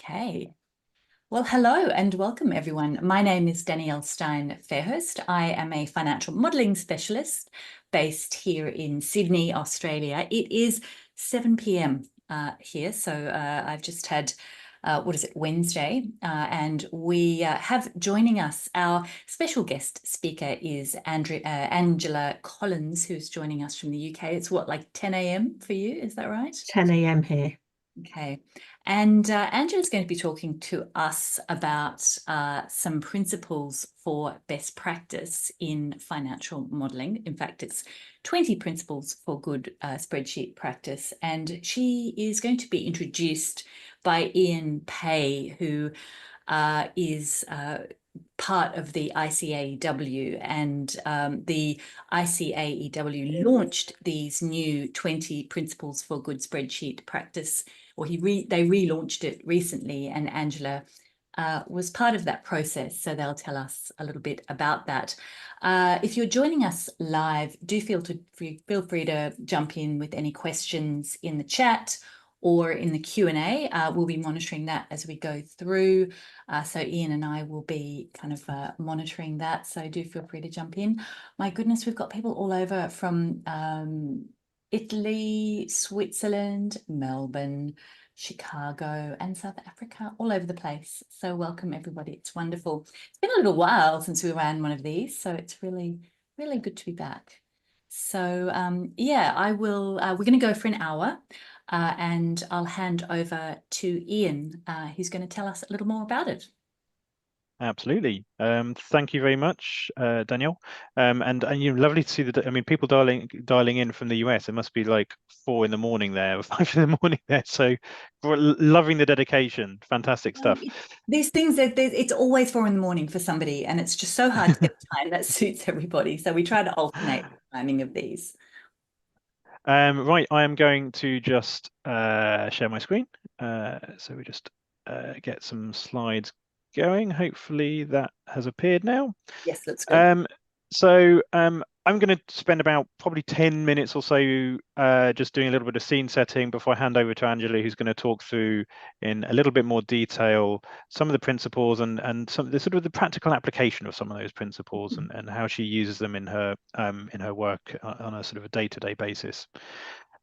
Okay. Well, hello and welcome, everyone. My name is Danielle Stein-Fairhurst. I am a financial modelling specialist based here in Sydney, Australia. It is 7 p.m. Here, so I've just had, Wednesday, and we have joining us, our special guest speaker is Angela Collins, who's joining us from the UK. It's what, like 10 a.m. for you, is that right? 10 a.m. here. Okay. And Angela's going to be talking to us about some principles for best practice in financial modelling. In fact, it's 20 principles for good spreadsheet practice. And she is going to be introduced by Ian Pay, who is part of the ICAEW, and the ICAEW launched these new 20 principles for good spreadsheet practice, or they relaunched it recently, and Angela was part of that process, so they'll tell us a little bit about that. If you're joining us live, do feel free to jump in with any questions in the chat or in the Q&A. We'll be monitoring that as we go through. So Ian and I will be kind of monitoring that. So do feel free to jump in. My goodness, we've got people all over from Italy, Switzerland, Melbourne, Chicago, and South Africa, all over the place. So welcome, everybody. It's wonderful. It's been a little while since we ran one of these, so it's really, really good to be back. So yeah, we're going to go for an hour. And I'll hand over to Ian, who's going to tell us a little more about it. Absolutely. Thank you very much, Danielle. And lovely to see that. I mean, people dialing in from the US. It must be like 4 in the morning there, or 5 in the morning there. So, we're loving the dedication. Fantastic stuff. These things, it's always 4 in the morning for somebody, and it's just so hard to get the time that suits everybody. So we try to alternate the timing of these. Right, I am going to just share my screen. So we just get some slides going. Hopefully that has appeared now. Yes, that's good. I'm going to spend about probably 10 minutes or so just doing a little bit of scene setting before I hand over to Angela, who's going to talk through in a little bit more detail some of the principles and some of the sort of the practical application of some of those principles and how she uses them in her work on a sort of a day-to-day basis.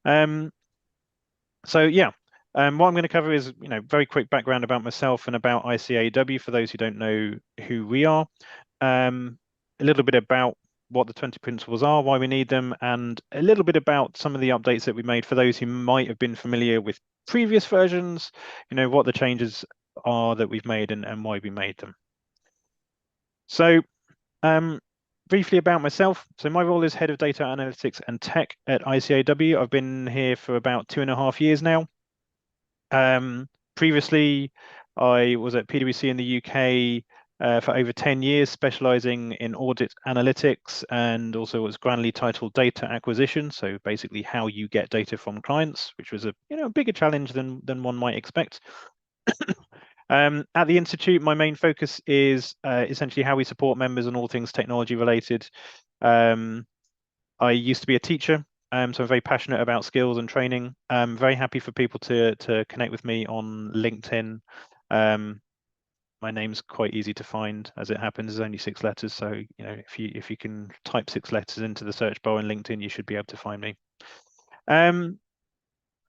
What I'm going to cover is, very quick background about myself and about ICAEW for those who don't know who we are. A little bit about what the 20 principles are, why we need them, and a little bit about some of the updates that we made for those who might have been familiar with previous versions, what the changes are that we've made and why we made them. So briefly about myself. So my role is Head of Data Analytics and Tech at ICAEW. I've been here for about 2.5 years now. Previously, I was at PwC in the UK for over 10 years, specializing in audit analytics, and also was grandly titled data acquisition. So basically how you get data from clients, which was a bigger challenge than one might expect. At the Institute, my main focus is essentially how we support members on all things technology related. I used to be a teacher, so I'm very passionate about skills and training. I'm very happy for people to connect with me on LinkedIn. My name's quite easy to find, as it happens. There's only 6 letters, so if you can type 6 letters into the search bar on LinkedIn, you should be able to find me. And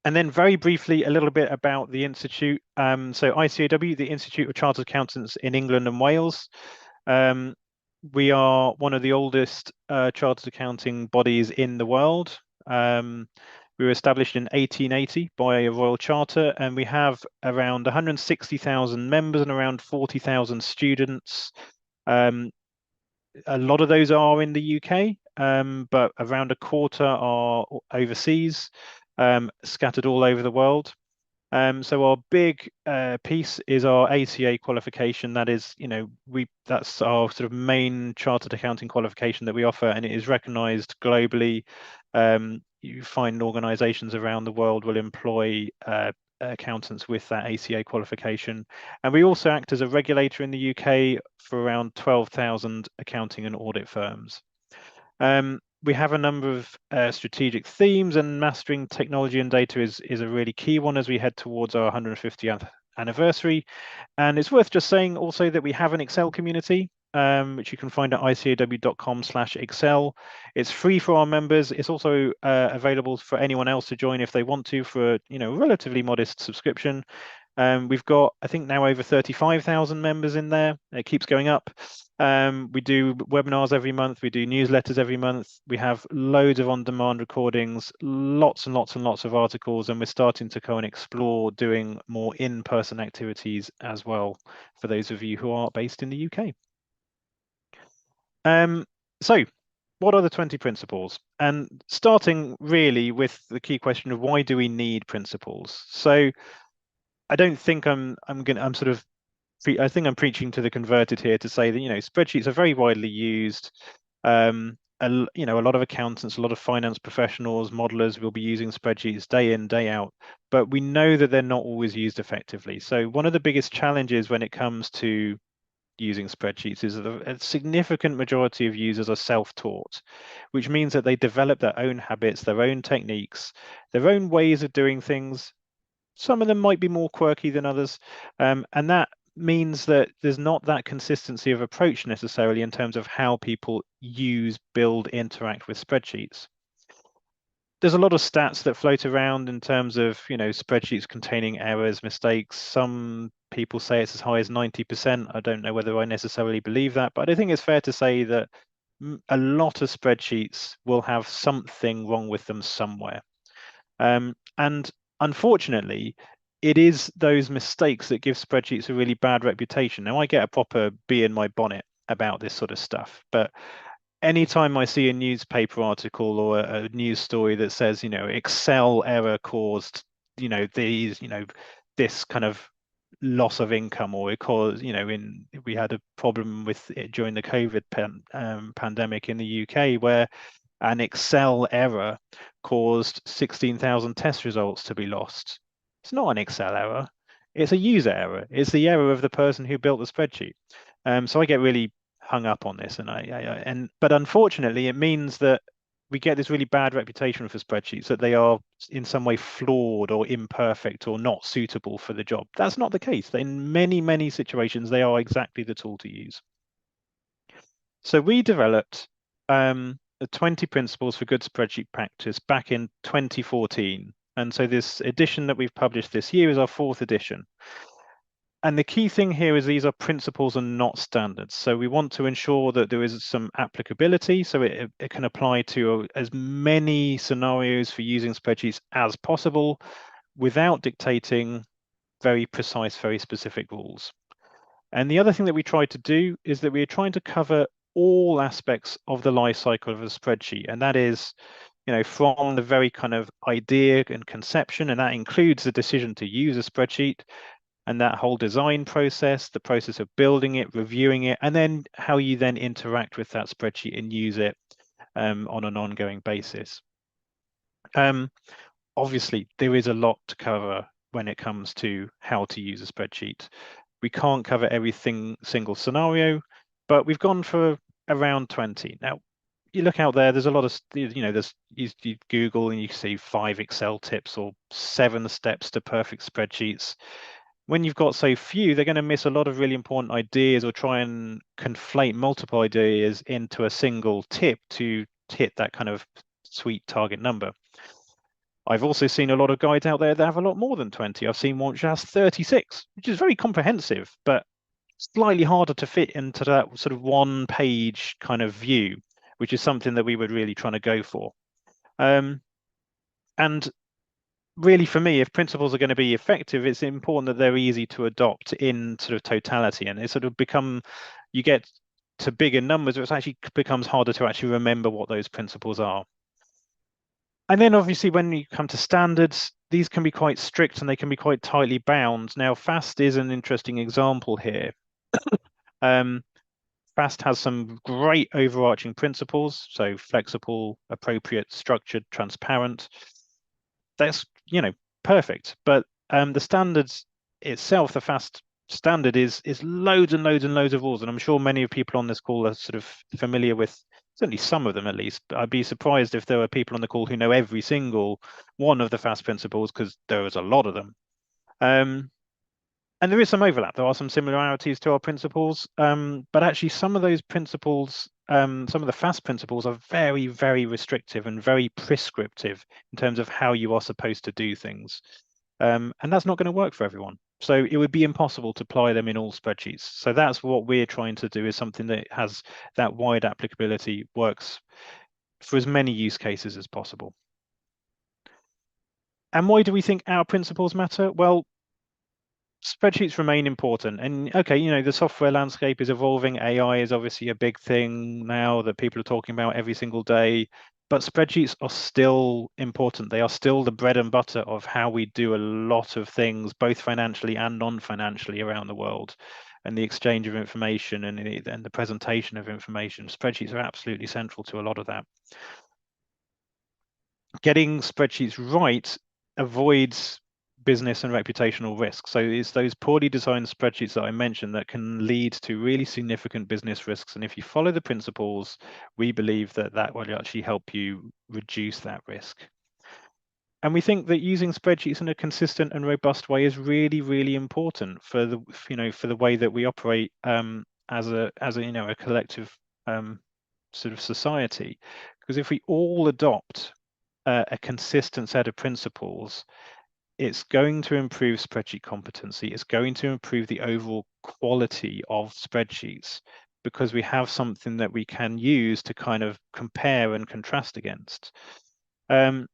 then very briefly, a little bit about the Institute. So ICAEW, the Institute of Chartered Accountants in England and Wales. We are one of the oldest chartered accounting bodies in the world. We were established in 1880 by a royal charter, and we have around 160,000 members and around 40,000 students. A lot of those are in the UK, but around a quarter are overseas, scattered all over the world. So our big piece is our ACA qualification. That is, that's our sort of main chartered accounting qualification that we offer, and it is recognised globally. You find organisations around the world will employ accountants with that ACA qualification, and we also act as a regulator in the UK for around 12,000 accounting and audit firms. We have a number of strategic themes, and mastering technology and data is a really key one as we head towards our 150th anniversary. And it's worth just saying also that we have an Excel community, which you can find at ICAEW.com/Excel. It's free for our members. It's also available for anyone else to join if they want to for a relatively modest subscription. We've got, I think, now over 35,000 members in there. It keeps going up. We do webinars every month. We do newsletters every month. We have loads of on-demand recordings, lots and lots and lots of articles, and we're starting to go and explore doing more in-person activities as well for those of you who are based in the UK. So what are the 20 principles? And starting really with the key question of why do we need principles? So I don't think I think I'm preaching to the converted here to say that spreadsheets are very widely used. A lot of accountants, a lot of finance professionals, modelers will be using spreadsheets day in, day out, but we know that they're not always used effectively. So one of the biggest challenges when it comes to using spreadsheets is that a significant majority of users are self-taught, which means that they develop their own habits, their own techniques, their own ways of doing things. Some of them might be more quirky than others, and that means that there's not that consistency of approach necessarily in terms of how people use, build, interact with spreadsheets. There's a lot of stats that float around in terms of spreadsheets containing errors, mistakes. Some people say it's as high as 90%. I don't know whether I necessarily believe that, but I think it's fair to say that a lot of spreadsheets will have something wrong with them somewhere. And unfortunately, it is those mistakes that give spreadsheets a really bad reputation. Now, I get a proper bee in my bonnet about this sort of stuff, but anytime I see a newspaper article or a news story that says, Excel error caused, this kind of loss of income, or it caused, we had a problem with it during the COVID pandemic in the UK where an Excel error caused 16,000 test results to be lost. It's not an Excel error. It's a user error. It's the error of the person who built the spreadsheet. So I get really hung up on this, but unfortunately, it means that we get this really bad reputation for spreadsheets, that they are in some way flawed or imperfect or not suitable for the job. That's not the case. In many, many situations, they are exactly the tool to use. So we developed the 20 principles for good spreadsheet practice back in 2014. And so this edition that we've published this year is our 4th edition. And the key thing here is these are principles and not standards. So we want to ensure that there is some applicability, so it can apply to as many scenarios for using spreadsheets as possible without dictating very precise, very specific rules. And the other thing that we try to do is that we're trying to cover all aspects of the life cycle of a spreadsheet. And that is, from the very kind of idea and conception, and that includes the decision to use a spreadsheet, and that whole design process, the process of building it, reviewing it, and then how you then interact with that spreadsheet and use it on an ongoing basis. Obviously, there is a lot to cover when it comes to how to use a spreadsheet. We can't cover every single scenario, but we've gone for around 20. Now, you look out there, there's a lot of, you Google and you see 5 Excel tips or 7 steps to perfect spreadsheets. When you've got so few, they're going to miss a lot of really important ideas or try and conflate multiple ideas into a single tip to hit that kind of sweet target number. I've also seen a lot of guides out there that have a lot more than 20. I've seen one which has 36, which is very comprehensive, but slightly harder to fit into that sort of 1-page kind of view, which is something that we were really trying to go for. And really, for me, if principles are going to be effective, it's important that they're easy to adopt in sort of totality, and it sort of you get to bigger numbers, it actually becomes harder to actually remember what those principles are. And then obviously when you come to standards, these can be quite strict and they can be quite tightly bound. Now, FAST is an interesting example here. FAST has some great overarching principles, so flexible, appropriate, structured, transparent. That's perfect, but the standards itself, the FAST standard is loads and loads and loads of rules, and I'm sure many of people on this call are sort of familiar with certainly some of them at least. But I'd be surprised if there were people on the call who know every single one of the FAST principles, because there is a lot of them. And there is some overlap. There are some similarities to our principles, but actually some of those principles, some of the FAST principles are very, very restrictive and very prescriptive in terms of how you are supposed to do things. And that's not going to work for everyone. So it would be impossible to apply them in all spreadsheets. So that's what we're trying to do, is something that has that wide applicability, works for as many use cases as possible. And why do we think our principles matter? Well, spreadsheets remain important. And okay, you know, the software landscape is evolving. AI is obviously a big thing now that people are talking about every single day. But spreadsheets are still important. They are still the bread and butter of how we do a lot of things, both financially and non-financially around the world. And the exchange of information and the presentation of information. Spreadsheets are absolutely central to a lot of that. Getting spreadsheets right avoids business and reputational risk. So it's those poorly designed spreadsheets that I mentioned that can lead to really significant business risks. And if you follow the principles, we believe that that will actually help you reduce that risk. And we think that using spreadsheets in a consistent and robust way is really, really important for the, you know, for the way that we operate as a you know, a collective sort of society. Because if we all adopt a consistent set of principles, it's going to improve spreadsheet competency. It's going to improve the overall quality of spreadsheets, because we have something that we can use to kind of compare and contrast against. And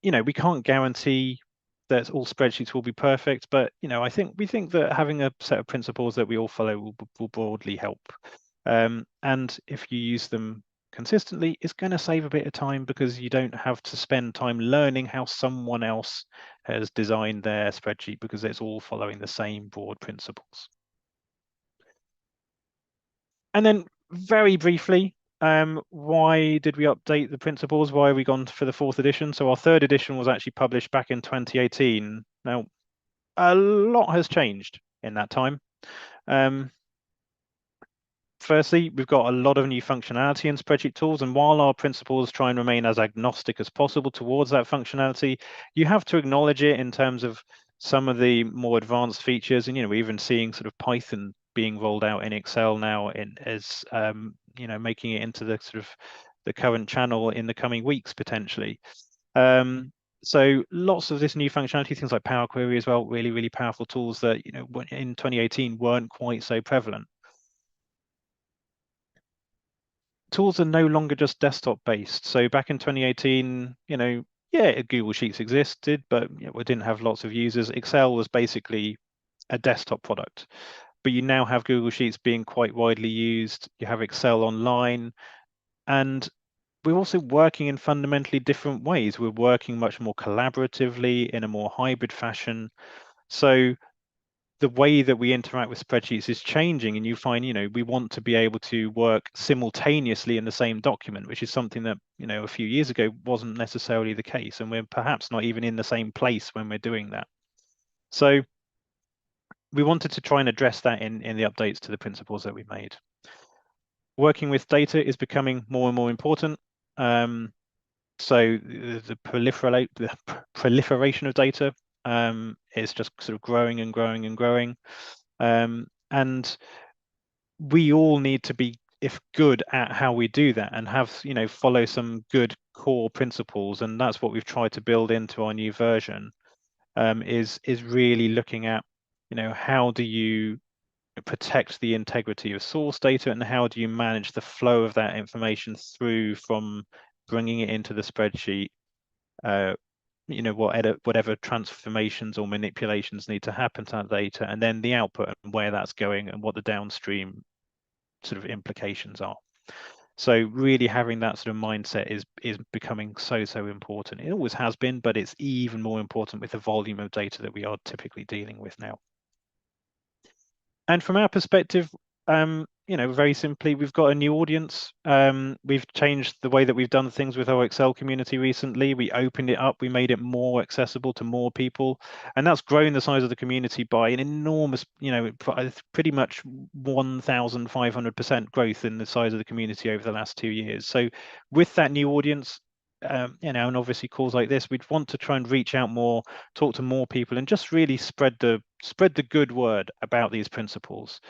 you know, we can't guarantee that all spreadsheets will be perfect, but you know, we think that having a set of principles that we all follow will broadly help. And if you use them consistently, it's going to save a bit of time, because you don't have to spend time learning how someone else has designed their spreadsheet, because it's all following the same broad principles. And then very briefly, why did we update the principles? Why have we gone for the 4th edition? So our 3rd edition was actually published back in 2018. Now, a lot has changed in that time. Firstly, we've got a lot of new functionality in spreadsheet tools, and while our principles try and remain as agnostic as possible towards that functionality, you have to acknowledge it in terms of some of the more advanced features. And you know, we're even seeing sort of Python being rolled out in Excel now, as you know, making it into the sort of the current channel in the coming weeks potentially. So lots of this new functionality, things like Power Query as well, really, really powerful tools that, you know, in 2018 weren't quite so prevalent. Tools are no longer just desktop based. So back in 2018, you know, yeah, Google Sheets existed, but you know, we didn't have lots of users. Excel was basically a desktop product, but you now have Google Sheets being quite widely used. You have Excel Online, and we're also working in fundamentally different ways. We're working much more collaboratively in a more hybrid fashion. So the way that we interact with spreadsheets is changing, and you find, you know, we want to be able to work simultaneously in the same document, which is something that, you know, a few years ago wasn't necessarily the case, and we're perhaps not even in the same place when we're doing that. So we wanted to try and address that in the updates to the principles that we made. Working with data is becoming more and more important. So the proliferation of data is just sort of growing and growing and growing. And we all need to be, if good at how we do that, and have, you know, follow some good core principles. And that's what we've tried to build into our new version, is really looking at, you know, how do you protect the integrity of source data, and how do you manage the flow of that information through from bringing it into the spreadsheet, you know, whatever transformations or manipulations need to happen to that data, and then the output and where that's going and what the downstream sort of implications are. So really having that sort of mindset is becoming so important. It always has been, but it's even more important with the volume of data that we are typically dealing with now. And from our perspective, you know, very simply, we've got a new audience. We've changed the way that we've done things with our Excel community recently. We opened it up, we made it more accessible to more people, and that's grown the size of the community by an enormous, you know, pretty much 1,500% growth in the size of the community over the last 2 years. So with that new audience, you know, and obviously calls like this, we'd want to try and reach out more, talk to more people, and just really spread the spread the good word about these principles.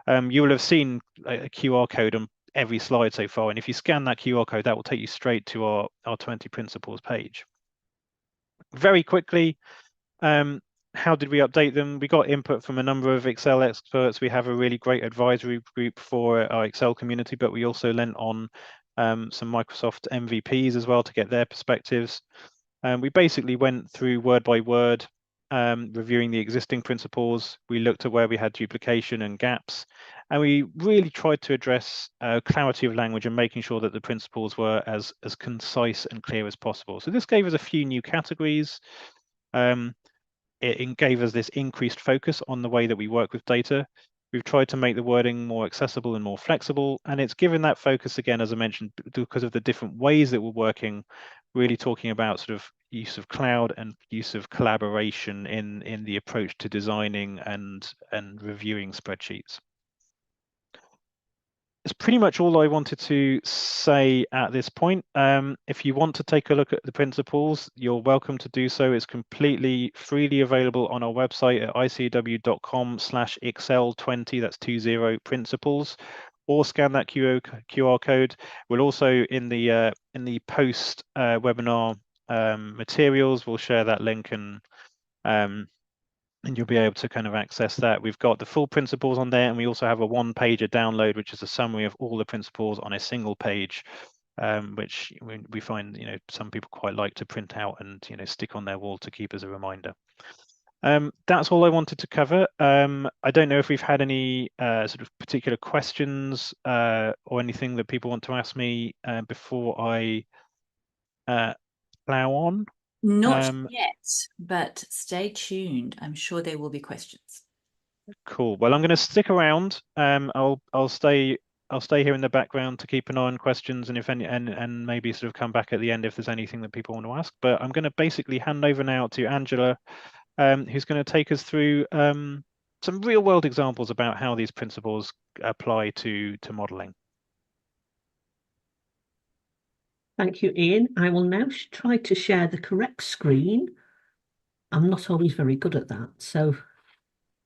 You will have seen a QR code on every slide so far, and if you scan that QR code, that will take you straight to our 20 principles page. Very quickly, how did we update them? We got input from a number of Excel experts. We have a really great advisory group for our Excel community, but we also lent on some Microsoft MVPs as well to get their perspectives. We basically went through word by word, reviewing the existing principles. We looked at where we had duplication and gaps, and we really tried to address clarity of language and making sure that the principles were as concise and clear as possible. So this gave us a few new categories. It gave us this increased focus on the way that we work with data. We've tried to make the wording more accessible and more flexible, and it's given that focus again, as I mentioned, because of the different ways that we're working, really talking about sort of use of cloud and use of collaboration in the approach to designing and reviewing spreadsheets. That's pretty much all I wanted to say at this point. If you want to take a look at the principles, you're welcome to do so. It's completely freely available on our website at icaew.com/excel20, that's 20 principles, or scan that QR code. We'll also in the post webinar materials, we'll share that link and you'll be able to kind of access that. We've got the full principles on there, and we also have a one-pager download, which is a summary of all the principles on a single page, which we find, some people quite like to print out and, stick on their wall to keep as a reminder. That's all I wanted to cover. I don't know if we've had any sort of particular questions or anything that people want to ask me before I plow on. Not yet, but stay tuned. I'm sure there will be questions. Cool. Well, I'm going to stick around. I'll stay here in the background to keep an eye on questions, and if any, and maybe sort of come back at the end if there's anything that people want to ask. But I'm going to basically hand over now to Angela, who's going to take us through some real world examples about how these principles apply to modeling. Thank you, Ian. I will now try to share the correct screen. I'm not always very good at that, so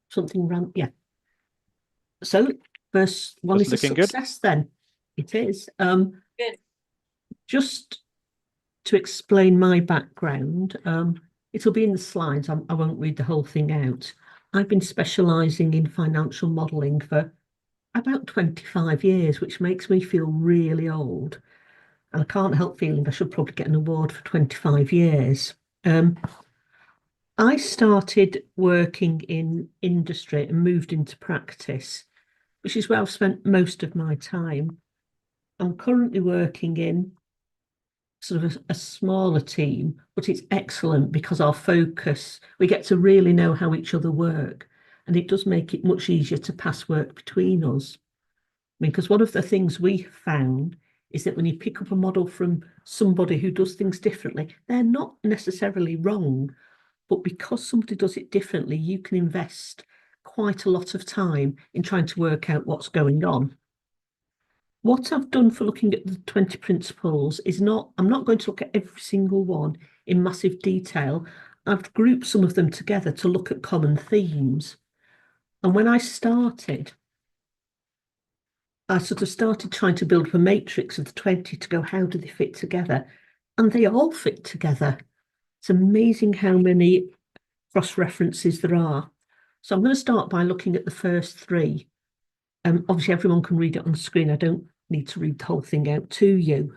something ran, yeah. So first one is a success then. It is. Good. Just to explain my background, it'll be in the slides. I won't read the whole thing out. I've been specialising in financial modelling for about 25 years, which makes me feel really old. And I can't help feeling I should probably get an award for 25 years. I started working in industry and moved into practice, which is where I've spent most of my time. I'm currently working in sort of a smaller team, but it's excellent because our focus, we get to really know how each other work, and it does make it much easier to pass work between us. Because one of the things we found is that when you pick up a model from somebody who does things differently, they're not necessarily wrong, but because somebody does it differently, you can invest quite a lot of time in trying to work out what's going on. What I've done for looking at the 20 principles is I'm not going to look at every single one in massive detail. I've grouped some of them together to look at common themes. And when I started, I sort of started trying to build up a matrix of the 20 to go, how do they fit together? And they all fit together. It's amazing how many cross-references there are. So I'm going to start by looking at the first three. Obviously, everyone can read it on the screen. I don't need to read the whole thing out to you.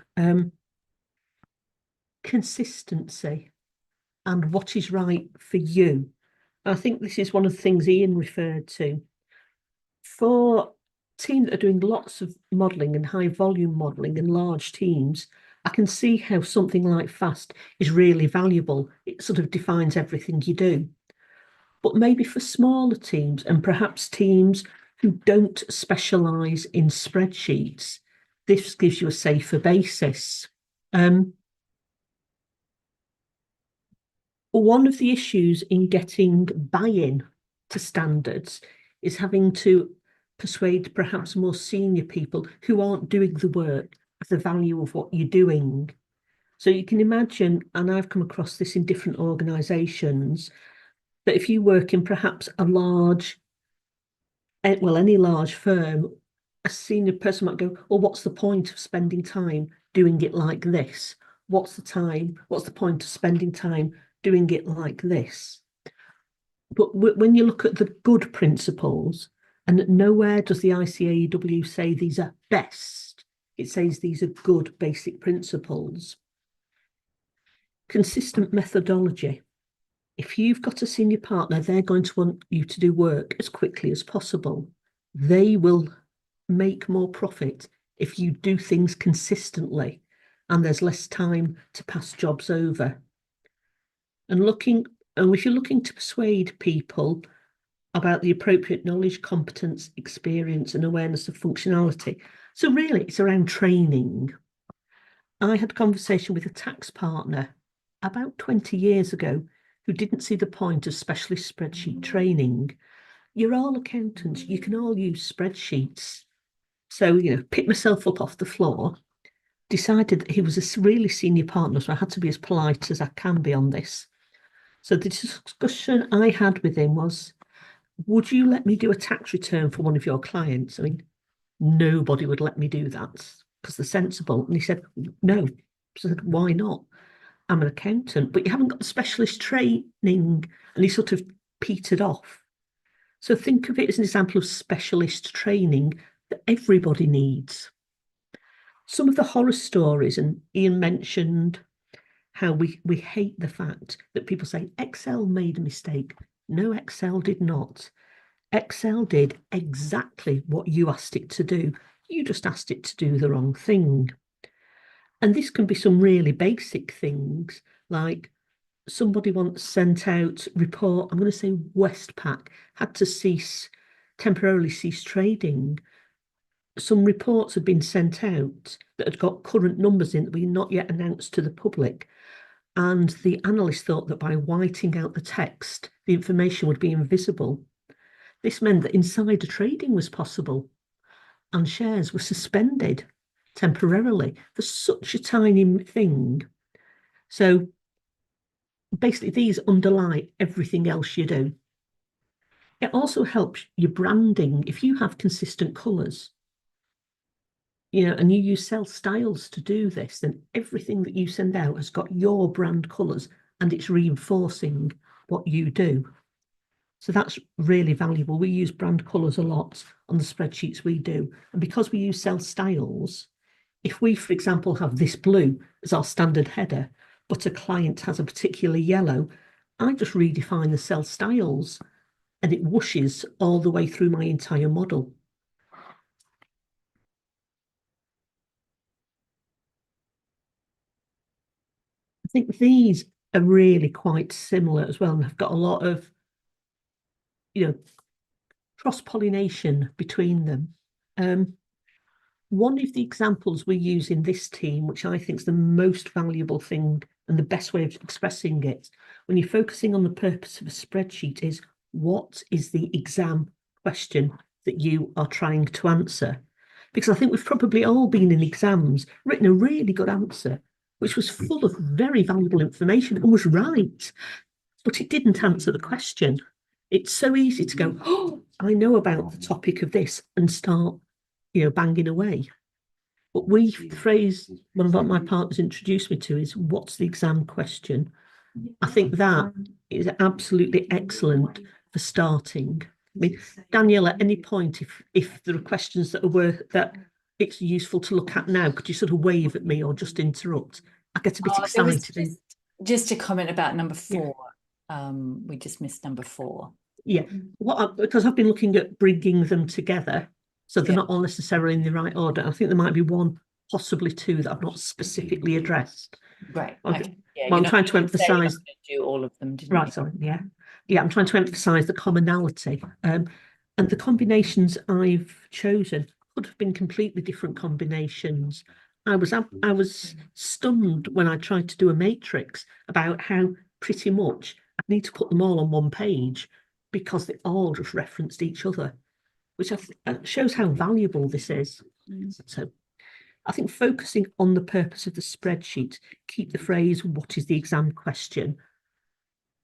Consistency and what is right for you. I think this is one of the things Ian referred to. For teams that are doing lots of modelling and high volume modelling and large teams, I can see how something like FAST is really valuable. It sort of defines everything you do. But maybe for smaller teams and perhaps teams who don't specialise in spreadsheets, this gives you a safer basis. One of the issues in getting buy-in to standards is having to persuade perhaps more senior people who aren't doing the work of the value of what you're doing. So you can imagine, and I've come across this in different organisations, that if you work in perhaps a large, well, any large firm, a senior person might go, well, what's the point of spending time doing it like this? What's the point of spending time doing it like this? But when you look at the good principles, and nowhere does the ICAEW say these are best, it says these are good basic principles. Consistent methodology. If you've got a senior partner, they're going to want you to do work as quickly as possible. They will make more profit if you do things consistently and there's less time to pass jobs over. And if you're looking to persuade people about the appropriate knowledge, competence, experience, and awareness of functionality. So really, it's around training. I had a conversation with a tax partner about 20 years ago who didn't see the point of specialist spreadsheet training. You're all accountants, you can all use spreadsheets. So, picked myself up off the floor, decided that he was a really senior partner, so I had to be as polite as I can be on this. So the discussion I had with him was, would you let me do a tax return for one of your clients? I mean, nobody would let me do that because they're sensible. And he said, no. So I said, why not? I'm an accountant, but you haven't got the specialist training. And he sort of petered off. So think of it as an example of specialist training that everybody needs. Some of the horror stories, and Ian mentioned how we hate the fact that people say Excel made a mistake. No, Excel did not. Excel did exactly what you asked it to do. You just asked it to do the wrong thing. And this can be some really basic things, like somebody once sent out report, I'm going to say Westpac had to temporarily cease trading. Some reports had been sent out that had got current numbers in that we not yet announced to the public. And the analyst thought that by whiting out the text, the information would be invisible. This meant that insider trading was possible and shares were suspended temporarily for such a tiny thing. So basically, these underlie everything else you do. It also helps your branding. If you have consistent colours, and you use cell styles to do this, then everything that you send out has got your brand colours and it's reinforcing what you do. So that's really valuable. We use brand colours a lot on the spreadsheets we do. And because we use cell styles, if we, for example, have this blue as our standard header, but a client has a particular yellow, I just redefine the cell styles and it whooshes all the way through my entire model. I think these are really quite similar as well and have got a lot of, cross-pollination between them. One of the examples we use in this team, which I think is the most valuable thing and the best way of expressing it, when you're focusing on the purpose of a spreadsheet, is what is the exam question that you are trying to answer? Because I think we've probably all been in exams, written a really good answer, which was full of very valuable information and was right, but it didn't answer the question. It's so easy to go, oh, I know about the topic of this and start, banging away. But the phrase one of my partners introduced me to is, what's the exam question? I think that is absolutely excellent for starting. I mean, Danielle, at any point, if there are questions that it's useful to look at now, could you sort of wave at me or just interrupt? I get a bit excited. Just a comment about number 4. Yeah. We just missed number 4. Yeah, because I've been looking at bringing them together, so they're not all necessarily in the right order. I think there might be one, possibly 2 that I've not specifically addressed. Right. Okay. Yeah, well, I'm trying to emphasise. Do all of them, didn't right. you? Sorry. Yeah. I'm trying to emphasise the commonality, and the combinations I've chosen could have been completely different combinations. I was stunned when I tried to do a matrix about how pretty much I need to put them all on one page because they all just referenced each other, which shows how valuable this is. So I think focusing on the purpose of the spreadsheet, keep the phrase, what is the exam question?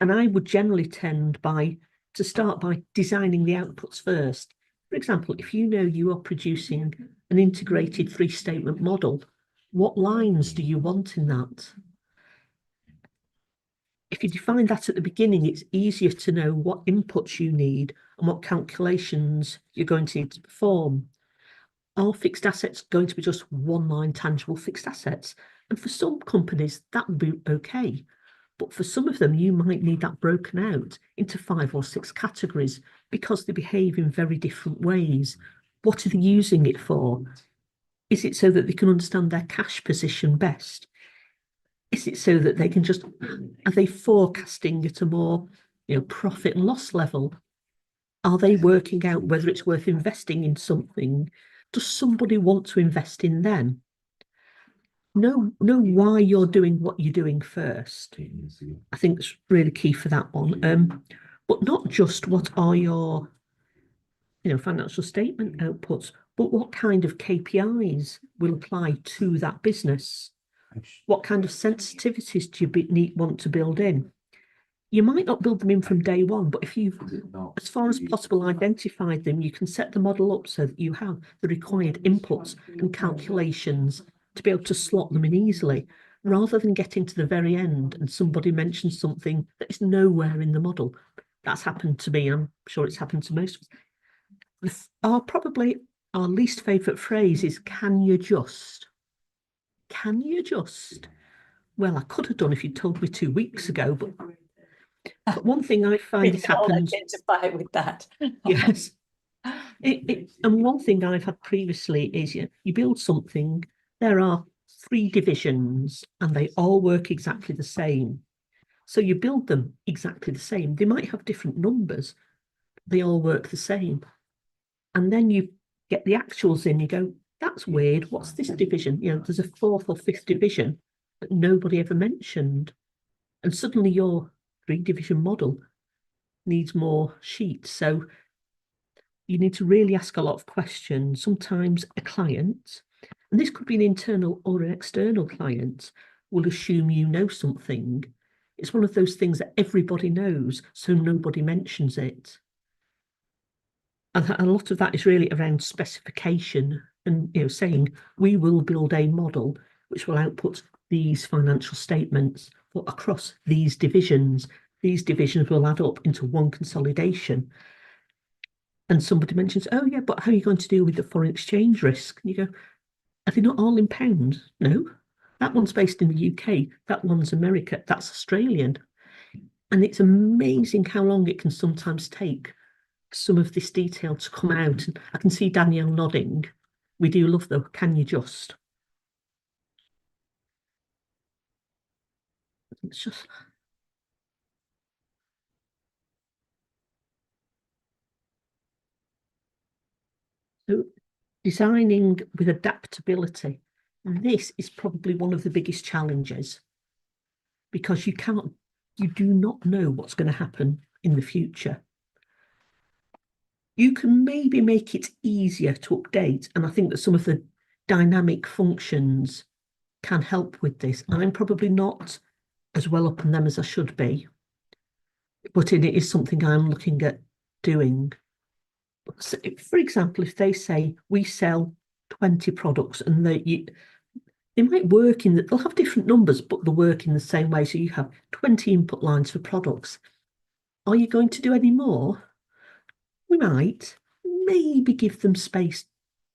And I would generally tend to start by designing the outputs first. For example, if you know you are producing an integrated 3-statement model, what lines do you want in that? If you define that at the beginning, it's easier to know what inputs you need and what calculations you're going to need to perform. Are fixed assets going to be just one-line tangible fixed assets? And for some companies, that would be okay. But for some of them, you might need that broken out into 5 or 6 categories because they behave in very different ways. What are they using it for? Is it so that they can understand their cash position best? Is it so that they can just, are they forecasting at a more, profit and loss level? Are they working out whether it's worth investing in something? Does somebody want to invest in them? Know why you're doing what you're doing first. I think it's really key for that one. But not just what are your, financial statement outputs, but what kind of KPIs will apply to that business? What kind of sensitivities do you want to build in? You might not build them in from day one, but if you've, as far as possible, identified them, you can set the model up so that you have the required inputs and calculations to be able to slot them in easily, rather than getting to the very end and somebody mentions something that is nowhere in the model. That's happened to me. I'm sure it's happened to most of us. Probably our least favourite phrase is, can you just? Can you just? Well, I could have done if you'd told me 2 weeks ago, but one thing I find has happened. Identify with that. Yes. And one thing I've had previously is you build something, there are 3 divisions and they all work exactly the same. So you build them exactly the same. They might have different numbers, they all work the same. And then you get the actuals in, you go, that's weird, what's this division? There's a 4th or 5th division that nobody ever mentioned. And suddenly your 3-division model needs more sheets. So you need to really ask a lot of questions. Sometimes a client, and this could be an internal or an external client, will assume you know something. It's one of those things that everybody knows, so nobody mentions it. And a lot of that is really around specification and saying we will build a model which will output these financial statements for across these divisions. These divisions will add up into one consolidation. And somebody mentions, oh yeah, but how are you going to deal with the foreign exchange risk? And you go, are they not all in pounds? No, that one's based in the UK, that one's America, that's Australian. And it's amazing how long it can sometimes take some of this detail to come out. And I can see Danielle nodding. We do love the can you just? It's just. So designing with adaptability, this is probably one of the biggest challenges, because you do not know what's going to happen in the future. You can maybe make it easier to update, and I think that some of the dynamic functions can help with this. I'm probably not as well up on them as I should be, but it is something I'm looking at doing. So for example, if they say we sell 20 products and they might work in that, they'll have different numbers, but they'll work in the same way. So you have 20 input lines for products. Are you going to do any more? We might maybe give them space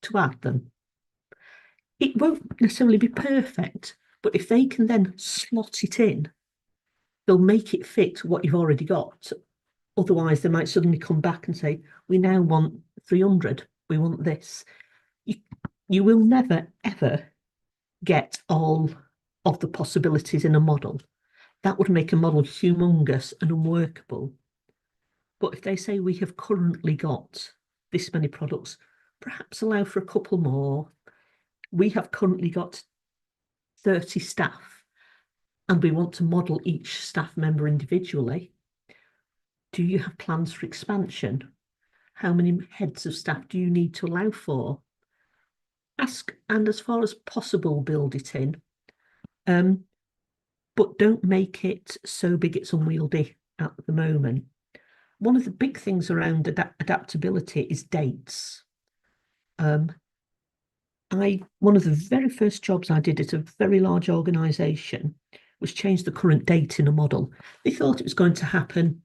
to add them. It won't necessarily be perfect, but if they can then slot it in, they'll make it fit what you've already got. Otherwise, they might suddenly come back and say, we now want 300, we want this. You will never, ever get all of the possibilities in a model. That would make a model humongous and unworkable. But if they say we have currently got this many products, perhaps allow for a couple more. We have currently got 30 staff and we want to model each staff member individually. Do you have plans for expansion? How many heads of staff do you need to allow for? Ask, and as far as possible, build it in. But don't make it so big it's unwieldy at the moment. One of the big things around adaptability is dates. One of the very first jobs I did at a very large organisation was change the current date in a model. They thought it was going to happen,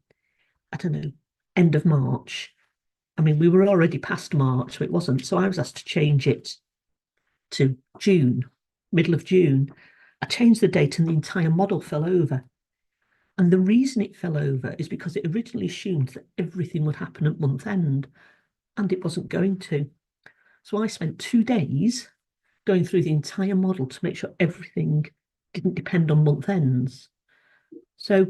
I don't know, end of March. I mean, we were already past March, so it wasn't. So I was asked to change it to June, middle of June. I changed the date and the entire model fell over. And the reason it fell over is because it originally assumed that everything would happen at month end, and it wasn't going to. So I spent 2 days going through the entire model to make sure everything didn't depend on month ends. So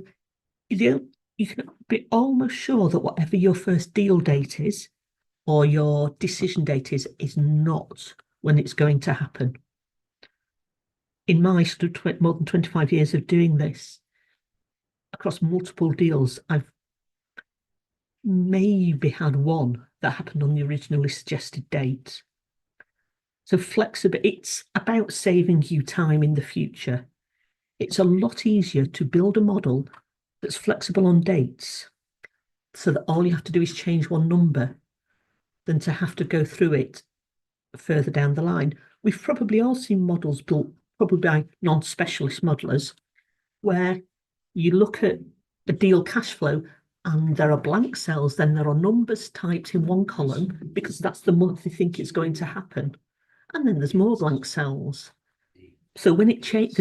you can be almost sure that whatever your first deal date is or your decision date is not when it's going to happen. In my sort of more than 25 years of doing this, across multiple deals, I've maybe had one that happened on the originally suggested date. So flexible, it's about saving you time in the future. It's a lot easier to build a model that's flexible on dates so that all you have to do is change one number than to have to go through it further down the line. We've probably all seen models built probably by non-specialist modelers where you look at a deal cash flow and there are blank cells, then there are numbers typed in one column because that's the month they think it's going to happen. And then there's more blank cells. So when the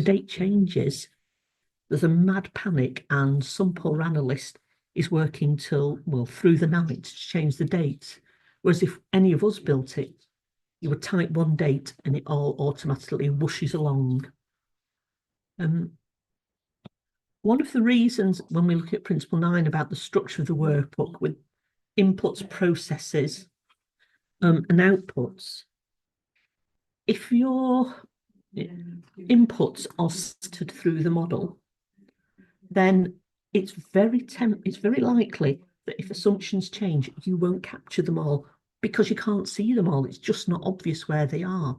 date changes, there's a mad panic and some poor analyst is working through the night to change the date. Whereas if any of us built it, you would type one date and it all automatically whooshes along. One of the reasons when we look at Principle 9 about the structure of the workbook with inputs, processes, and outputs, if your inputs are scattered through the model, then it's very likely that if assumptions change, you won't capture them all because you can't see them all. It's just not obvious where they are.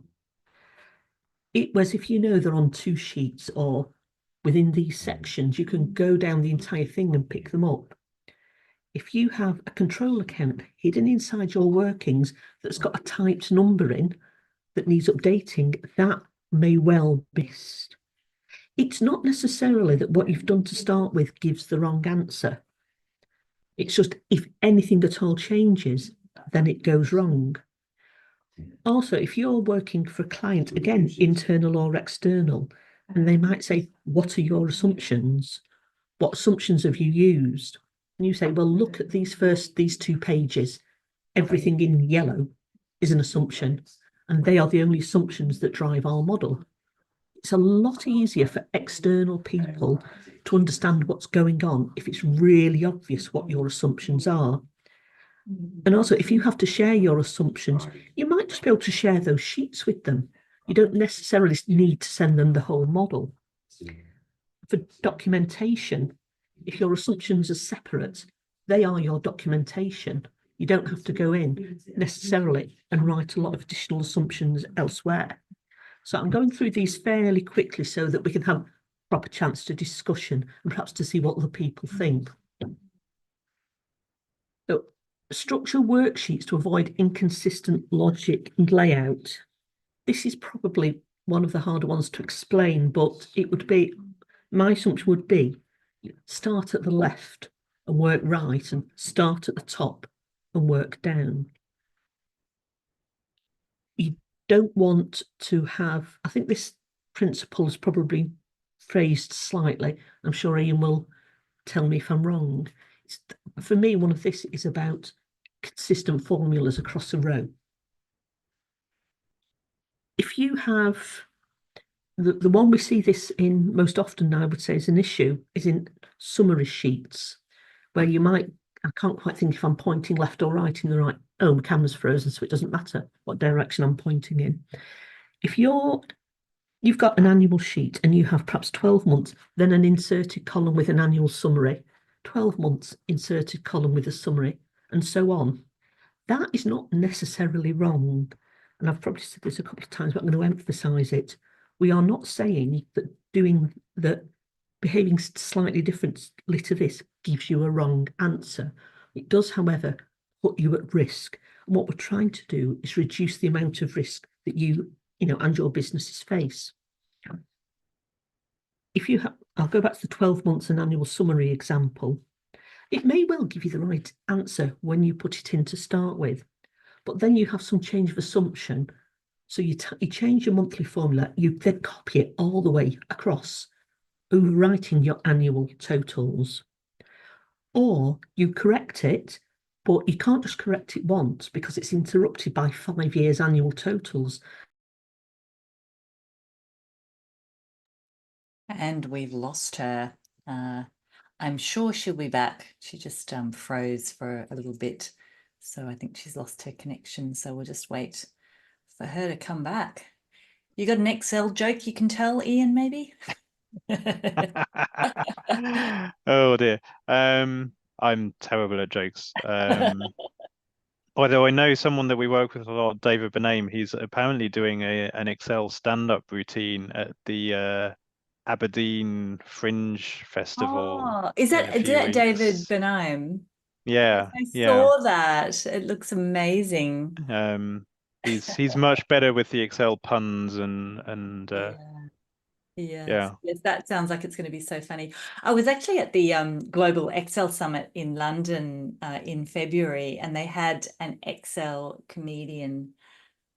Whereas if you know they're on 2 sheets or within these sections, you can go down the entire thing and pick them up. If you have a control account hidden inside your workings that's got a typed number in that needs updating, that may well be missed. It's not necessarily that what you've done to start with gives the wrong answer. It's just if anything at all changes, then it goes wrong. Also, if you're working for a client, again, internal or external, and they might say, what are your assumptions? What assumptions have you used? And you say, well, look at these 2 pages. Everything in yellow is an assumption, and they are the only assumptions that drive our model. It's a lot easier for external people to understand what's going on if it's really obvious what your assumptions are. And also, if you have to share your assumptions, you might just be able to share those sheets with them. You don't necessarily need to send them the whole model. For documentation, if your assumptions are separate, they are your documentation. You don't have to go in necessarily and write a lot of additional assumptions elsewhere. So I'm going through these fairly quickly so that we can have a proper chance to discussion and perhaps to see what other people think. So structure worksheets to avoid inconsistent logic and layout. This is probably one of the harder ones to explain, but my assumption would be start at the left and work right and start at the top and work down. You don't want to have, I think this principle is probably phrased slightly. I'm sure Ian will tell me if I'm wrong. For me, one of this is about consistent formulas across a row. If you have, the one we see this in most often, I would say, is an issue, is in summary sheets, where you might, I can't quite think if I'm pointing left or right in the right, oh, my camera's frozen, so it doesn't matter what direction I'm pointing in. If you've got an annual sheet and you have perhaps 12 months, then an inserted column with an annual summary, 12 months inserted column with a summary, and so on. That is not necessarily wrong. And I've probably said this a couple of times, but I'm going to emphasize it. We are not saying that doing that behaving slightly differently to this gives you a wrong answer. It does, however, put you at risk. And what we're trying to do is reduce the amount of risk that you and your businesses face. If you have, I'll go back to the 12 months and annual summary example. It may well give you the right answer when you put it in to start with, but then you have some change of assumption. So you change your monthly formula, you then copy it all the way across, overwriting your annual totals. Or you correct it, but you can't just correct it once because it's interrupted by 5 years annual totals. And we've lost her. I'm sure she'll be back. She just froze for a little bit. So I think she's lost her connection. So we'll just wait for her to come back. You got an Excel joke you can tell, Ian, maybe? Oh dear. I'm terrible at jokes. Although I know someone that we work with a lot, David Bename, he's apparently doing an Excel stand-up routine at the Aberdeen Fringe Festival Oh, is in a that few David weeks. Benime? Yeah, I yeah. saw that. It looks amazing. He's much better with the Excel puns and Yeah. Yes, yeah. yes, that sounds like it's going to be so funny. I was actually at the Global Excel Summit in London in February, and they had an Excel comedian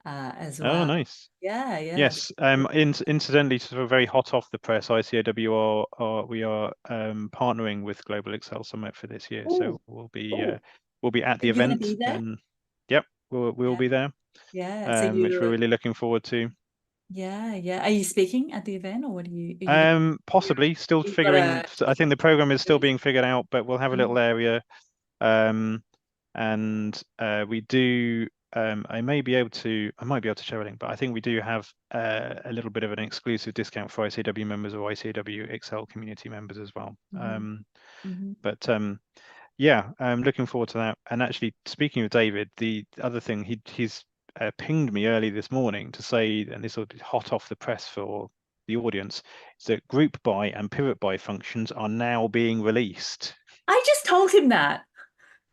as Oh, well. nice. Yeah, yeah. Yes. Incidentally, sort of very hot off the press, ICAEW we are partnering with Global Excel Summit for this year, so Ooh, we'll be at are the you going to event, be there? and yep, we'll Yeah, be there, yeah. So which we're you, really looking forward to. yeah, yeah. Are you speaking at the event, or what are you Possibly still you've got figuring. a I think the program is still being figured out, but we'll have a little Mhm. area. And we do. I might be able to share a link, but I think we do have a little bit of an exclusive discount for ICAEW members or ICAEW Excel community members as well. Mhm. Mhm. But yeah, I'm looking forward to that. And actually, speaking of David, the other thing he's pinged me early this morning to say, and this will be hot off the press for the audience, is that group by and pivot by functions are now being released. I just told him that.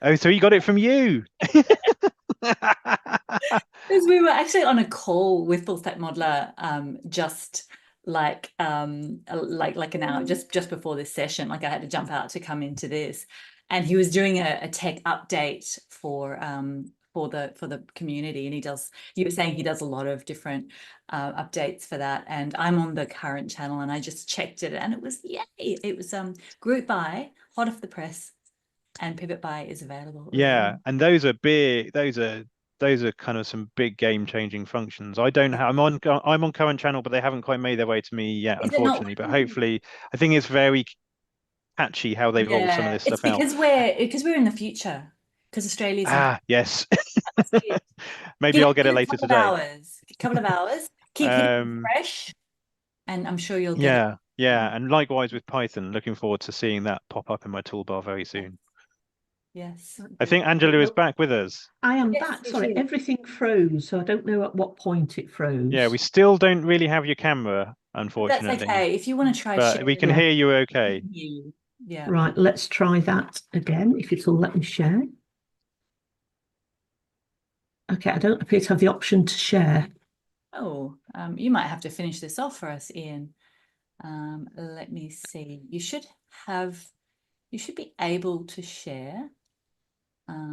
Oh, so he got it from you. Because we were actually on a call with Full Stack Modeler just like an hour just before this session. Like I had to jump out to come into this, and he was doing a tech update for the community, and you were saying he does a lot of different updates for that, and I'm on the current channel, and I just checked it, and it was yay, it was group by, hot off the press, and pivot by is available as Yeah, well. and those are big. Those are kind of some big game-changing functions. I don't have. I'm on current channel, but they haven't quite made their way to me yet, Is it not? unfortunately. But hopefully, I think it's very catchy how they've rolled some of Yeah, this it's stuff out. because we're in the future, because Australia's in. Ah, yes. That's it. Maybe I'll get Give it it a later couple of today. hours. Couple of hours. Keep hitting Um, refresh, and I'm sure you'll get it. yeah, yeah, and likewise with Python. Looking forward to seeing that pop up in my toolbar very soon. Yes. I think Angela is back with us. I am Yes, back. it Sorry, is. everything froze, so I don't know at what point it Yeah, we froze. still don't really have your camera, But that's unfortunately, okay. If you want to try but we sharing, can Yeah. hear you we okay. can hear you. Yeah. Right, let's try that again, if it'll let me share. Okay, I don't appear to have the option to share. Oh, you might have to finish this off for us, Ian. Let me see. You should be able to share.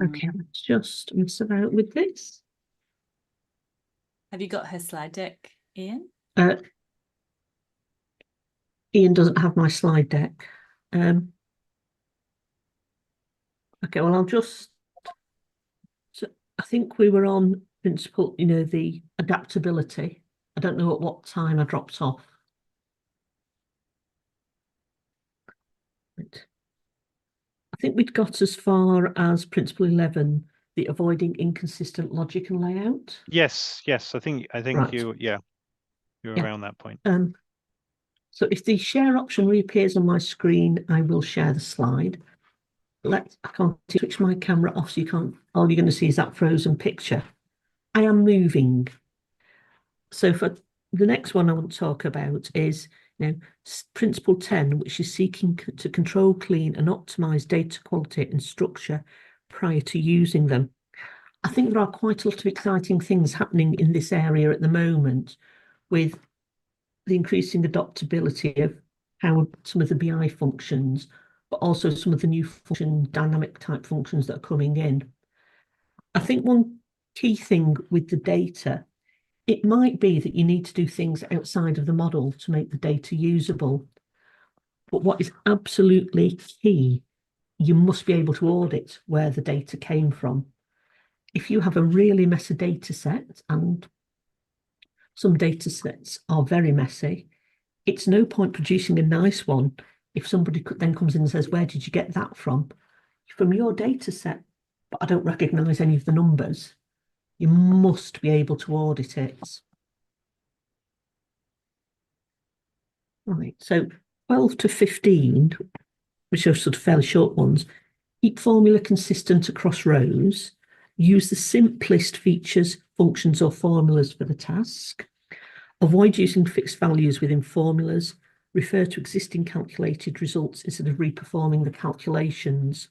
Okay, let's just mess about with this. Have you got her slide deck, Ian? Ian doesn't have my slide deck. Okay, well, I think we were on principle, the adaptability. I don't know at what time I dropped off. Right. I think we'd got as far as principle 11, the avoiding inconsistent logic and layout. Yes, I think Right. you're Yeah. around that point. So if the share option reappears on my screen, I will share the slide. I can't switch my camera off, so all you're going to see is that frozen picture. I am moving. So for the next one I want to talk about is Now, principle 10, which is seeking to control, clean and optimize data quality and structure prior to using them. I think there are quite a lot of exciting things happening in this area at the moment, with the increasing adoptability of how some of the BI functions, but also some of the new dynamic type functions that are coming in. I think one key thing with the data, it might be that you need to do things outside of the model to make the data usable. But what is absolutely key, you must be able to audit where the data came from. If you have a really messy data set, and some data sets are very messy, it's no point producing a nice one if somebody then comes in and says, where did you get that from? From your data set, but I don't recognise any of the numbers. You must be able to audit it. Right, so 12 to 15, which are sort of fairly short ones, keep formula consistent across rows, use the simplest features, functions or formulas for the task, avoid using fixed values within formulas, refer to existing calculated results instead of reperforming the calculations.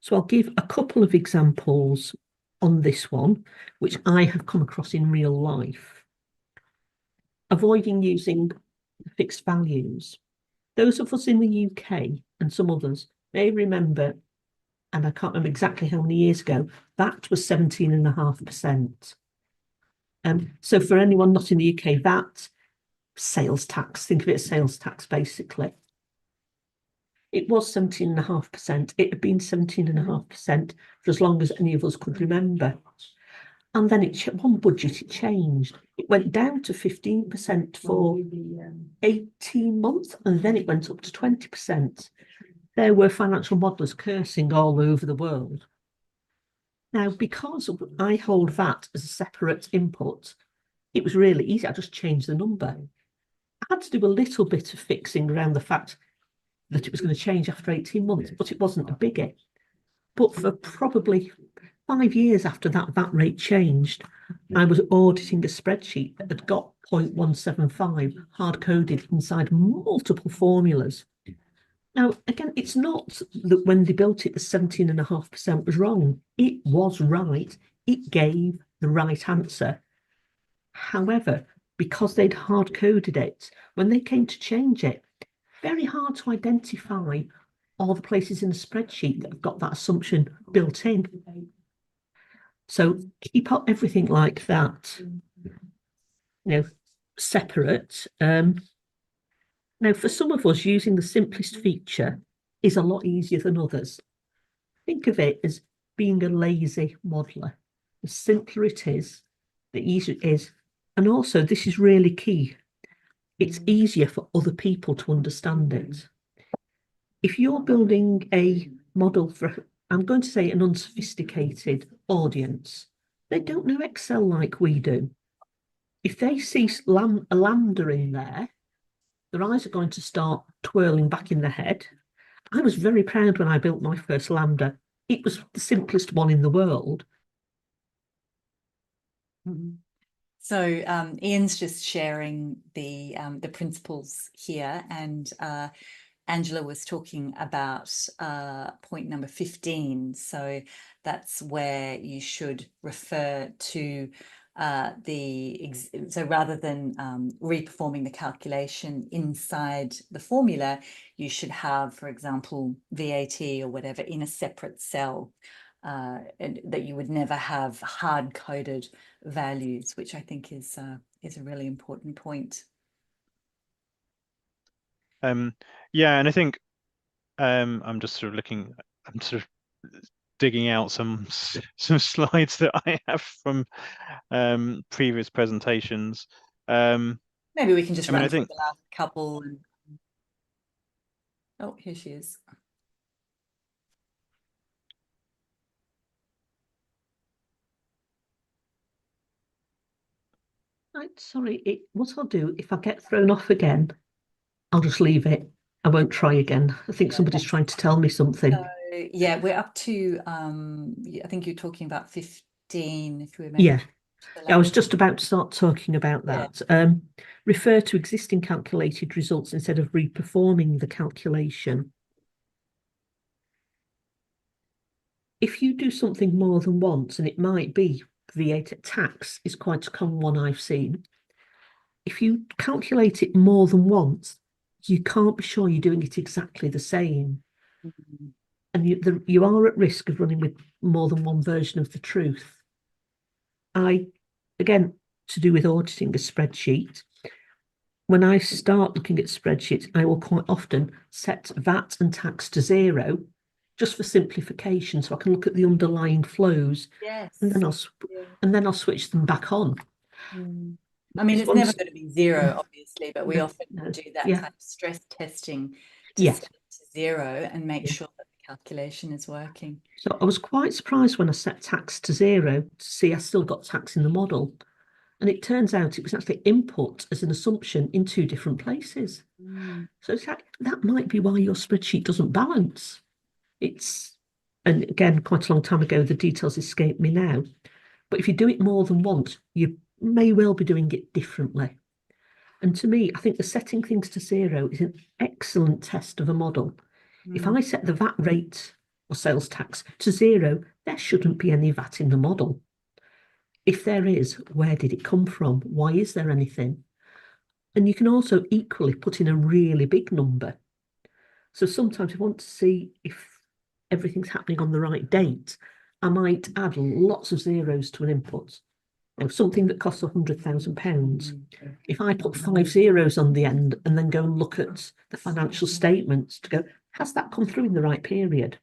So I'll give a couple of examples on this one, which I have come across in real life. Avoiding using fixed values. Those of us in the UK and some others may remember, and I can't remember exactly how many years ago, that was 17.5%. So for anyone not in the UK, that sales tax, think of it as sales tax basically. It was 17.5%. It had been 17.5% for as long as any of us could remember. And then one budget, it changed. It went down to 15% for 18 months, and then it went up to 20%. There were financial modelers cursing all over the world. Now, because I hold that as a separate input, it was really easy. I just changed the number. I had to do a little bit of fixing around the fact that it was going to change after 18 months, but it wasn't a biggie. But for probably 5 years after that rate changed, I was auditing a spreadsheet that had got 0.175 hard-coded inside multiple formulas. Now, again, it's not that when they built it, the 17.5% was wrong. It was right. It gave the right answer. However, because they'd hard-coded it, when they came to change it, very hard to identify all the places in the spreadsheet that have got that assumption built in. So keep up everything like that, separate. Now, for some of us, using the simplest feature is a lot easier than others. Think of it as being a lazy modeler. The simpler it is, the easier it is. And also, this is really key. It's easier for other people to understand it. If you're building a model for, I'm going to say, an unsophisticated audience, they don't know Excel like we do. If they see a lambda in there, their eyes are going to start twirling back in their head. I was very proud when I built my first lambda. It was the simplest one in the world. So Ian's just sharing the principles here, and Angela was talking about point number 15. So that's where you should refer to so rather than reperforming the calculation inside the formula, you should have, for example, VAT or whatever in a separate cell, and that you would never have hard-coded values, which I think is a really important point. Yeah, and I think I'm just sort of looking, I'm sort of digging out some slides that I have from previous presentations. Maybe we can just run I through think the last couple. Oh, here she is. Right, sorry, what I'll do, if I get thrown off again, I'll just leave it. I won't try again. I think somebody's trying to tell me something. So, yeah, we're up to, I think you're talking about 15, if you remember. Yeah. I was just about to start talking about Yeah. that. Refer to existing calculated results instead of reperforming the calculation. If you do something more than once, and it might be VAT tax is quite a common one I've seen. If you calculate it more than once, you can't be sure you're doing it exactly the same. And you are at risk of running with more than one version of the truth. Again, to do with auditing a spreadsheet, when I start looking at spreadsheets, I will quite often set VAT and tax to 0, just for simplification, so I can look at the underlying flows. Yes. And then I'll switch them back on. I mean, it's never going to be 0, obviously, but we often do that kind of stress testing to set it to 0 and make sure that the calculation is working. So I was quite surprised when I set tax to 0 to see I still got tax in the model. And it turns out it was actually input as an assumption in 2 different places. So it's like, that might be why your spreadsheet doesn't balance. And again, quite a long time ago, the details escape me now. But if you do it more than once, you may well be doing it differently. And to me, I think the setting things to 0 is an excellent test of a model. If I set the VAT rate or sales tax to 0, there shouldn't be any VAT in the model. If there is, where did it come from? Why is there anything? And you can also equally put in a really big number. So sometimes I want to see if everything's happening on the right date. I might add lots of zeros to an input. Something that costs £100,000. If I put 5 zeros on the end and then go and look at the financial statements to go, has that come through in the right period?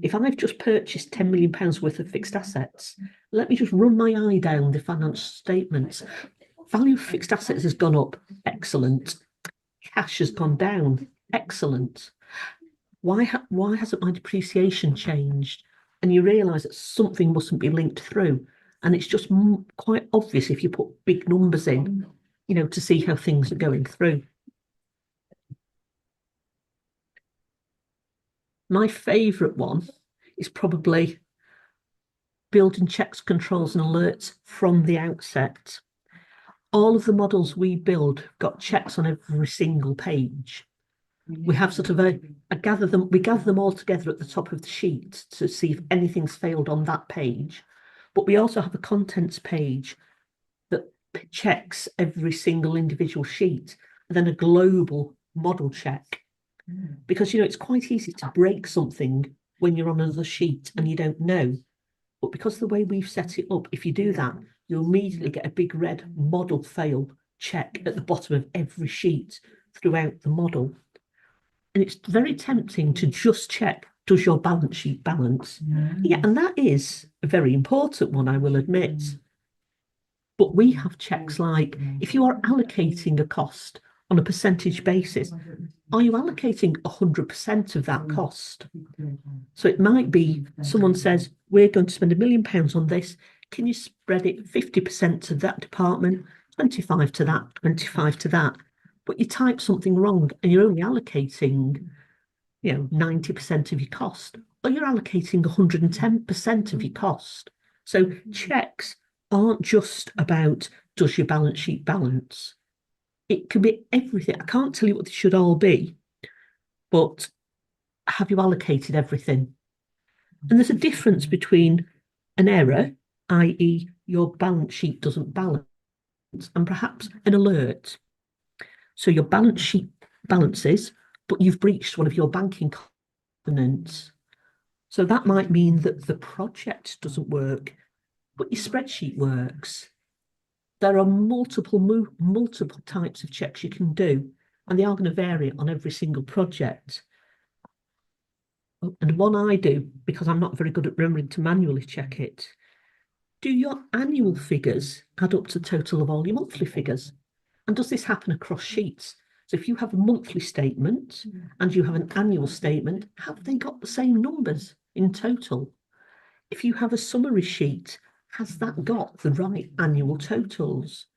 If I've just purchased £10 million worth of fixed assets, let me just run my eye down the financial statements. Value of fixed assets has gone up. Excellent. Cash has gone down. Excellent. Why hasn't my depreciation changed? And you realise that something mustn't be linked through. And it's just quite obvious if you put big numbers in, to see how things are going through. My favourite one is probably building checks, controls and alerts from the outset. All of the models we build got checks on every single page. We have sort of we gather them all together at the top of the sheet to see if anything's failed on that page. But we also have a contents page that checks every single individual sheet, and then a global model check. Because, it's quite easy to break something when you're on another sheet and you don't know. But because of the way we've set it up, if you do that, you'll immediately get a big red model fail check at the bottom of every sheet throughout the model. And it's very tempting to just check, does your balance sheet balance? Yeah, and that is a very important one, I will admit. But we have checks like, if you are allocating a cost on a percentage basis, are you allocating 100% of that cost? So it might be someone says, we're going to spend £1 million on this. Can you spread it 50% to that department, 25 to that, 25 to that? But you type something wrong and you're only allocating, 90% of your cost, or you're allocating 110% of your cost. So checks aren't just about, does your balance sheet balance? It can be everything. I can't tell you what they should all be, but have you allocated everything? And there's a difference between an error, i.e. your balance sheet doesn't balance, and perhaps an alert. So your balance sheet balances, but you've breached one of your banking covenants. So that might mean that the project doesn't work, but your spreadsheet works. There are multiple types of checks you can do, and they are going to vary on every single project. And one I do, because I'm not very good at remembering to manually check it, do your annual figures add up to the total of all your monthly figures? And does this happen across sheets? So if you have a monthly statement and you have an annual statement, have they got the same numbers in total? If you have a summary sheet, has that got the right annual totals?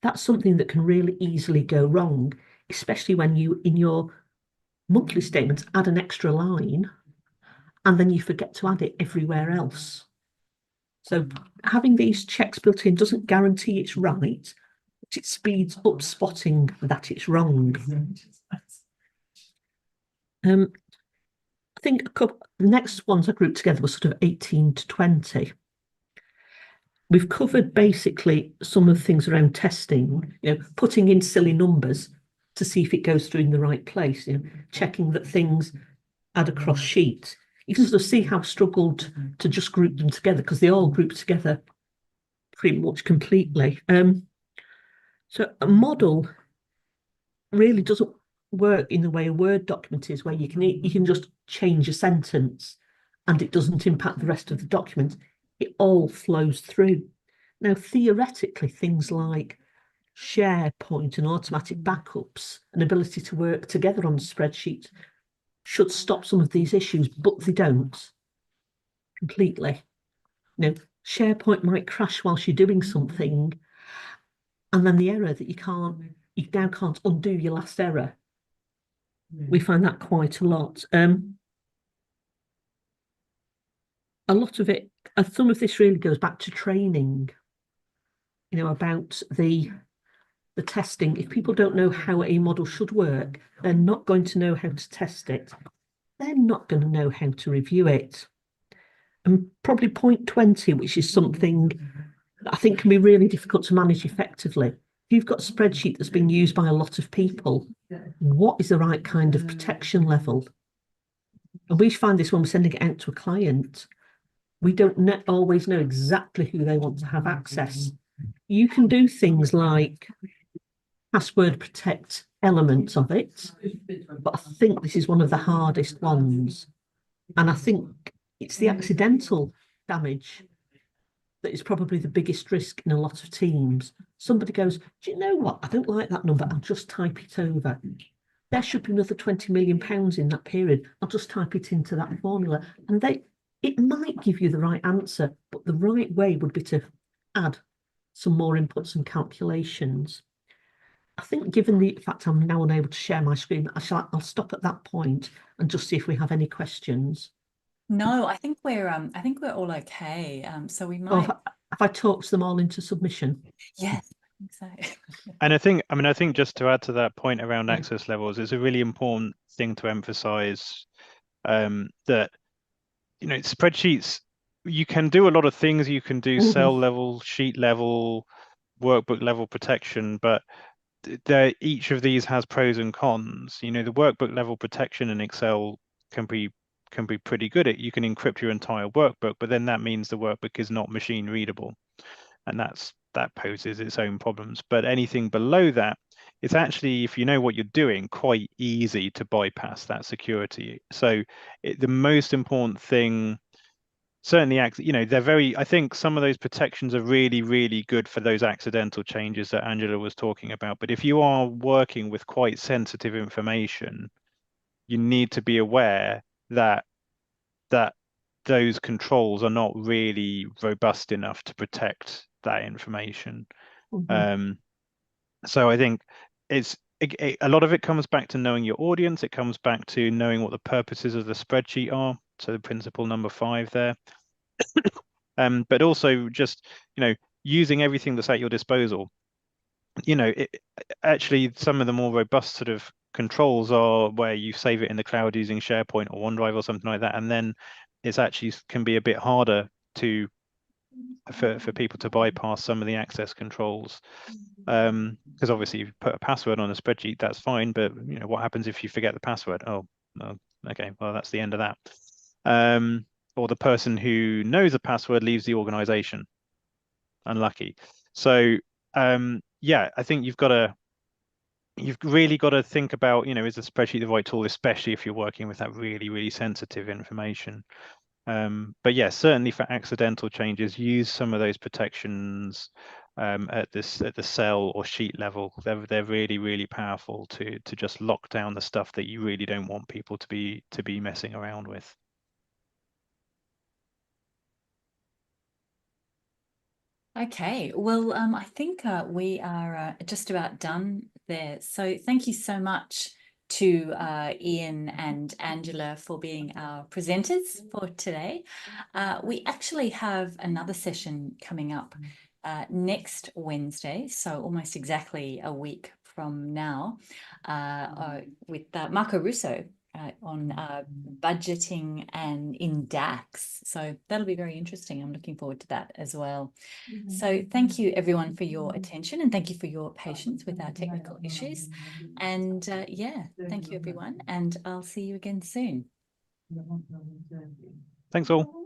That's something that can really easily go wrong, especially when you, in your monthly statements, add an extra line and then you forget to add it everywhere else. So having these checks built in doesn't guarantee it's right, but it speeds up spotting that it's wrong. I think the next ones I grouped together were sort of 18 to 20. We've covered basically some of the things around testing, putting in silly numbers to see if it goes through in the right place, checking that things add across sheets. You can sort of see how I've struggled to just group them together because they all group together pretty much completely. So a model really doesn't work in the way a Word document is, where you can just change a sentence and it doesn't impact the rest of the document. It all flows through. Now, theoretically, things like SharePoint and automatic backups and ability to work together on the spreadsheet should stop some of these issues, but they don't completely. SharePoint might crash whilst you're doing something, and then the error that you now can't undo your last error. We find that quite a lot. A lot of it, some of this really goes back to training, about the testing. If people don't know how a model should work, they're not going to know how to test it. They're not going to know how to review it. And probably point 20, which is something that I think can be really difficult to manage effectively. If you've got a spreadsheet that's being used by a lot of people, what is the right kind of protection level? And we find this when we're sending it out to a client. We don't always know exactly who they want to have access. You can do things like password protect elements of it, but I think this is one of the hardest ones. And I think it's the accidental damage that is probably the biggest risk in a lot of teams. Somebody goes, do you know what? I don't like that number. I'll just type it over. There should be another £20 million in that period. I'll just type it into that formula. And it might give you the right answer, but the right way would be to add some more inputs and calculations. I think, given the fact I'm now unable to share my screen, I'll stop at that point and just see if we have any questions. No, I think we're all okay. So we Or might. have I talked them all into submission? Yes, I think so. And I think just to add to that point around access levels, it's a really important thing to emphasize that, spreadsheets, you can do a lot of things. You can do cell level, sheet level, workbook level protection, but each of these has pros and cons. The workbook level protection in Excel can be pretty good. You can encrypt your entire workbook, but then that means the workbook is not machine readable, and that poses its own problems. But anything below that, it's actually, if you know what you're doing, quite easy to bypass that security. So the most important thing, certainly, I think some of those protections are really, really good for those accidental changes that Angela was talking about. But if you are working with quite sensitive information, you need to be aware that those controls are not really robust enough to protect that information. So I think a lot of it comes back to knowing your audience. It comes back to knowing what the purposes of the spreadsheet are. So the principle number 5 there. But also just, using everything that's at your disposal. Actually, some of the more robust sort of controls are where you save it in the cloud using SharePoint or OneDrive or something like that, and then it's actually can be a bit harder for people to bypass some of the access controls, because obviously if you put a password on a spreadsheet, that's fine, but what happens if you forget the password? Oh, okay, well, that's the end of that. Or the person who knows the password leaves the organization. Unlucky. So yeah, I think you've really got to think about, is the spreadsheet the right tool, especially if you're working with that really, really sensitive information. But yeah, certainly for accidental changes, use some of those protections at the cell or sheet level. They're really, really powerful to just lock down the stuff that you really don't want people to be messing around with. Okay, well, I think we are just about done there. So thank you so much to Ian and Angela for being our presenters for today. We actually have another session coming up next Wednesday, so almost exactly a week from now, with Marco Russo on budgeting and in DAX. So that'll be very interesting. I'm looking forward to that as well. So thank you everyone for your attention, and thank you for your patience with our technical issues. And yeah, thank you everyone, and I'll see you again soon. Thanks all.